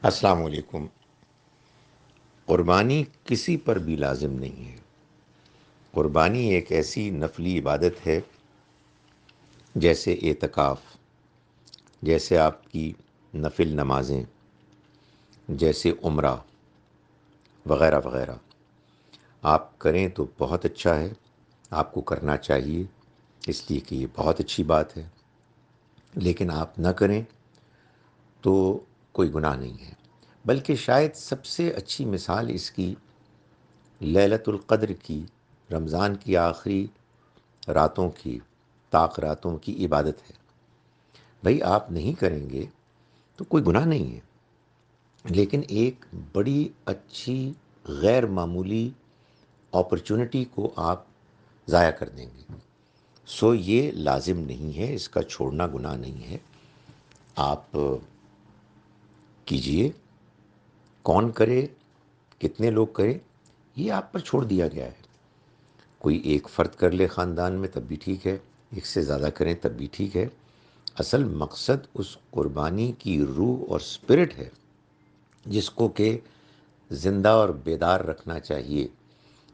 السلام علیکم۔ قربانی کسی پر بھی لازم نہیں ہے۔ قربانی ایک ایسی نفلی عبادت ہے جیسے اعتکاف، جیسے آپ کی نفل نمازیں، جیسے عمرہ وغیرہ وغیرہ۔ آپ کریں تو بہت اچھا ہے، آپ کو کرنا چاہیے اس لیے کہ یہ بہت اچھی بات ہے، لیکن آپ نہ کریں تو کوئی گناہ نہیں ہے۔ بلکہ شاید سب سے اچھی مثال اس کی لیلۃ القدر کی، رمضان کی آخری راتوں کی، طاق راتوں کی عبادت ہے۔ بھئی آپ نہیں کریں گے تو کوئی گناہ نہیں ہے، لیکن ایک بڑی اچھی غیر معمولی اپرچونٹی کو آپ ضائع کر دیں گے۔ سو یہ لازم نہیں ہے، اس کا چھوڑنا گناہ نہیں ہے۔ آپ کیجئے، کون کرے، کتنے لوگ کریں، یہ آپ پر چھوڑ دیا گیا ہے۔ کوئی ایک فرد کر لے خاندان میں تب بھی ٹھیک ہے، ایک سے زیادہ کریں تب بھی ٹھیک ہے۔ اصل مقصد اس قربانی کی روح اور سپرٹ ہے جس کو کہ زندہ اور بیدار رکھنا چاہیے،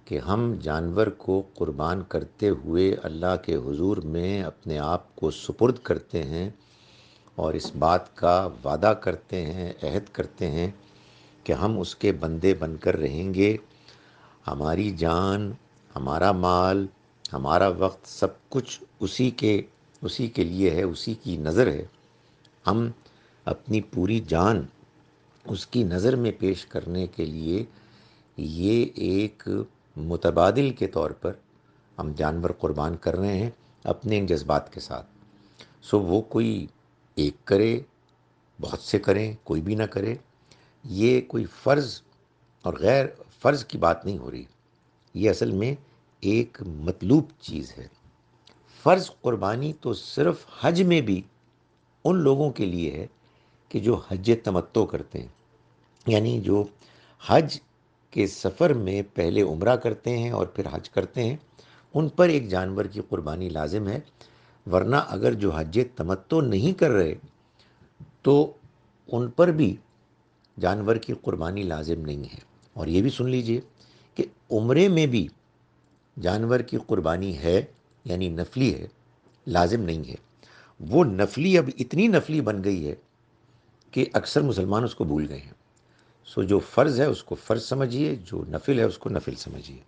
کہ ہم جانور کو قربان کرتے ہوئے اللہ کے حضور میں اپنے آپ کو سپرد کرتے ہیں اور اس بات کا وعدہ کرتے ہیں، عہد کرتے ہیں کہ ہم اس کے بندے بن کر رہیں گے۔ ہماری جان، ہمارا مال، ہمارا وقت، سب کچھ اسی کے لیے ہے، اسی کی نظر ہے۔ ہم اپنی پوری جان اس کی نظر میں پیش کرنے کے لیے یہ ایک متبادل کے طور پر ہم جانور قربان کر رہے ہیں اپنے ان جذبات کے ساتھ۔ سو وہ کوئی ایک کرے، بہت سے کریں، کوئی بھی نہ کرے، یہ کوئی فرض اور غیر فرض کی بات نہیں ہو رہی۔ یہ اصل میں ایک مطلوب چیز ہے۔ فرض قربانی تو صرف حج میں بھی ان لوگوں کے لیے ہے کہ جو حج تمتع کرتے ہیں، یعنی جو حج کے سفر میں پہلے عمرہ کرتے ہیں اور پھر حج کرتے ہیں، ان پر ایک جانور کی قربانی لازم ہے۔ ورنہ اگر جو حج تمتع نہیں کر رہے تو ان پر بھی جانور کی قربانی لازم نہیں ہے۔ اور یہ بھی سن لیجئے کہ عمرے میں بھی جانور کی قربانی ہے، یعنی نفلی ہے، لازم نہیں ہے۔ وہ نفلی اب اتنی نفلی بن گئی ہے کہ اکثر مسلمان اس کو بھول گئے ہیں۔ سو جو فرض ہے اس کو فرض سمجھیے، جو نفل ہے اس کو نفل سمجھیے۔